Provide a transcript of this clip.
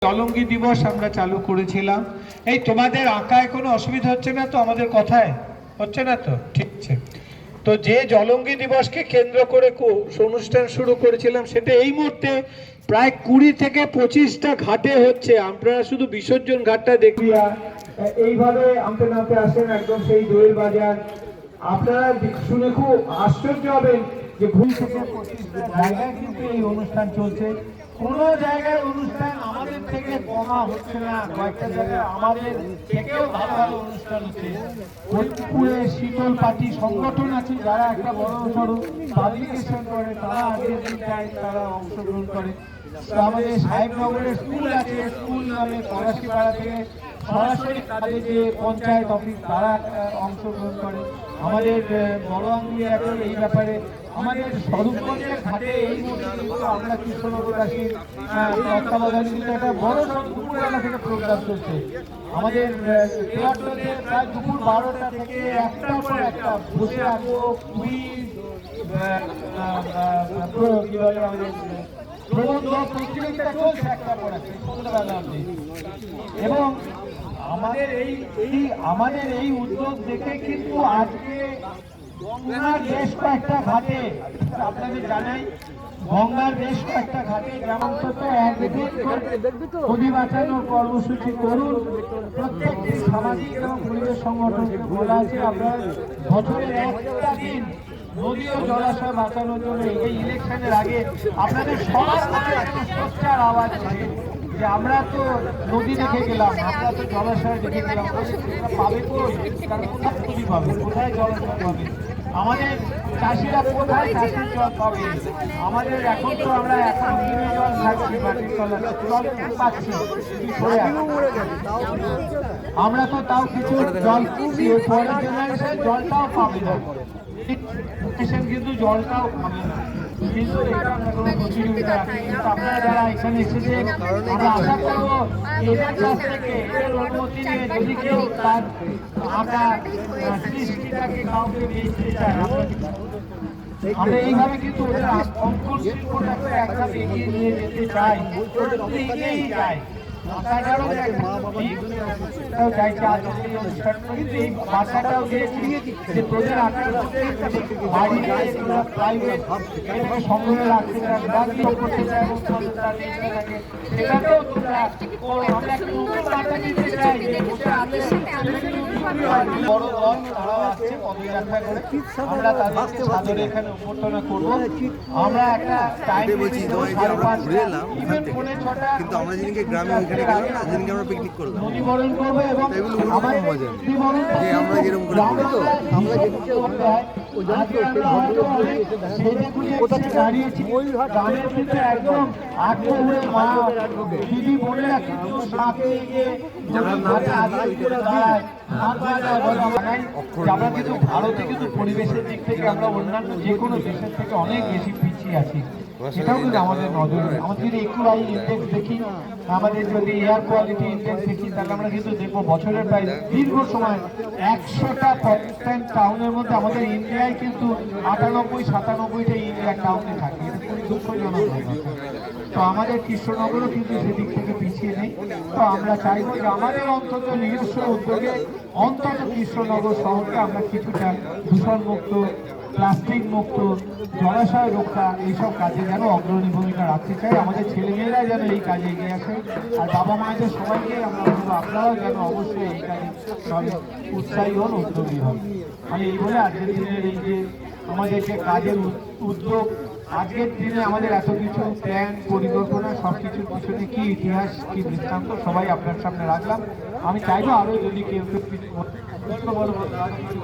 জলঙ্গি দিবস আমরা চালু করেছিলাম। এই তোমাদের আঁকায় কোনো অসুবিধা হচ্ছে না তো? আমাদের কথায় হচ্ছে না তো? ঠিক আছে। তো যে জলঙ্গি দিবসকে কেন্দ্র করে অনুষ্ঠান শুরু করেছিলাম, সেটা এই মুহূর্তে প্রায় 20 থেকে 25টা ঘাটে হচ্ছে। আপনারা শুধু বিসর্জন ঘাটটা দেখিয়া এইভাবে আমতে নামতে আসেন একদম সেই দোয়েল বাজার। আপনারা শুনে খুব আশ্চর্য হবেন যে 20 থেকে 25টা জায়গায় কিন্তু এই অনুষ্ঠান চলছে। কোনো জায়গায় অনুষ্ঠান আমাদের থেকে কমা হচ্ছে না, কয়েকটা জায়গায় আমাদের থেকেও ভালো ভালো অনুষ্ঠান হচ্ছে। ফরিদপুরে শীতল পার্টি সংগঠন আছে, যারা একটা বড় সড়ো পাবলিকেশন করে, তারা আজকের দিনটায় তারা অংশগ্রহণ করে। আমাদের সাহেবনগরের স্কুল আছে, স্কুল নামে পলাশিপাড়া থেকে সরাসরি তাদের যে পঞ্চায়েত অফিস, তারা অংশগ্রহণ করে। আমাদের বড় আঙ্গুলি এখন এই ব্যাপারে আমাদের স্বরূপগঞ্জের ঘাটে এই মুহূর্তে আমরা কৃষ্ণনগরবাসী তত্ত্বাবধানে কিন্তু একটা বড় দুপুরবেলা থেকে প্রোগ্রাম চলছে। আমাদের প্রায় দুপুর 12টা থেকে একটার পর একটা বসে রাখবো কুইজ, কি বলে আমাদের প্রবন্ধ প্রতিযোগিতা চলছে একটার পর একটা সন্ধ্যাবেলা অবধি। এবং আমাদের এই উদ্যোগ দেখে কিন্তু আজকে গঙ্গার বেশ কয়েকটা ঘাটে, আপনাদের জানাই, গঙ্গার বেশ কয়েকটা ঘাটে অন্তত একদিন নদী বাঁচানোর কর্মসূচি করুন। প্রত্যেকটি সামাজিক এবং পরিবেশ সংগঠনকে বলা আছে আপনারা বছরের একটা দিন নদী ও জলাশয় বাঁচানোর জন্য এই ইলেকশনের আগে আপনাদের সবার কাছে একটা সোচ্চার আওয়াজ থাকে যে আমরা তো নদী দেখে গেলাম, আমরা তো জলাশয় দেখে গেলাম, পাবে কোথায় পাবে, কোথায় জলাশয় পাবে, আমাদের চাষিরা কোথায় চাষের জল পাবে, আমাদের এখন তো আমরা এখন জল থাকছি মাটির তলায়, জল পাচ্ছি, আমরা তো তাও কিছু জল পরের জেনারেশন জলটাও পাবে না, কিন্তু জলটাও পাবে না। কিন্তু এটা আমরা কোনো প্রতিযোগিতা রাখি। কিন্তু আপনারা যারা এখানে এসেছেন, আমরা আশা করবো এদের কাছ থেকে এদের অনুমতি নিয়ে যদি কেউ তার আঁকা সৃষ্টিটাকে কাউকে বেচতে চায়, আমরা এইভাবে কিন্তু ওদের অঙ্কন শিল্পটাকে একসাথে এগিয়ে নিয়ে যেতে চাই, এগিয়েই যায়। বাচ্চাটাও দিয়েছি যে তোদের সংগ্রহে রাখতে চায়, করতে চায়, সেটাকেও আমরা বার্তা দিতে চাই যে বড় দল তারাও আসছে পদযাত্রা করে, আমরা তাদেরকে সাদরে এখানে অভ্যর্থনা করবো। আমরা একটা টাইম বলছি কিন্তু আমরা যেদিনকে গ্রামে ওইখানে গেলাম সেদিনকে আমরা পিকনিক করলাম, নদীবরণ করবো এবং এগুলো অন্যরকম মজা যে আমরা যেরকম করে করি তো আমরা একদম দিদি বোনেরা কিন্তু আমরা কিন্তু ভারতে কিন্তু পরিবেশের দিক থেকে আমরা অন্যান্য যে কোনো দেশের থেকে অনেক বেশি পিছিয়ে আছি। সেটাও কিন্তু আমাদের নজরে। আমাদের যদি একুআই ইন্ডেক্স দেখি, আমাদের যদি এয়ার কোয়ালিটি ইন্ডেক্স দেখি, তাহলে আমরা কিন্তু দেখবো বছরের প্রায় দীর্ঘ সময় 100টা কনস্ট্যান্ট টাউনের মধ্যে আমাদের ইন্ডিয়ায় কিন্তু 98-97টা ইন্ডিয়া টাউনে থাকে। এটা খুবই দুঃখজনক ব্যাপার। তো আমাদের কৃষ্ণনগরও কিন্তু সেদিক থেকে পিছিয়ে নেই। তো আমরা চাইবো যে আমাদের অন্তত নিজস্ব উদ্যোগে অন্তত কৃষ্ণনগর শহরকে আমরা কিছুটা দূষণমুক্ত, প্লাস্টিক মুক্ত, জলাশয় রক্ষা, এইসব কাজে যেন অগ্রণী ভূমিকা রাখতে চাই। আমাদের ছেলেমেয়েরা যেন এই কাজে এগিয়ে আসে, আর বাবা মায়েদের সবাইকে আমরা বলবো আপনারাও যেন অবশ্যই এই কাজে উৎসাহী হন, উদ্যোগী হন। আমি এই বলে আজকের দিনের এই যে আমাদের যে কাজের উদ্যোগ, আজকের দিনে আমাদের এত কিছু প্ল্যান, পরিকল্পনা, সব কিছুর পিছনে কি ইতিহাস, কি দৃষ্টান্ত সবাই আপনার সামনে রাখলাম। আমি চাইবো আরও যদি কেউ কিছু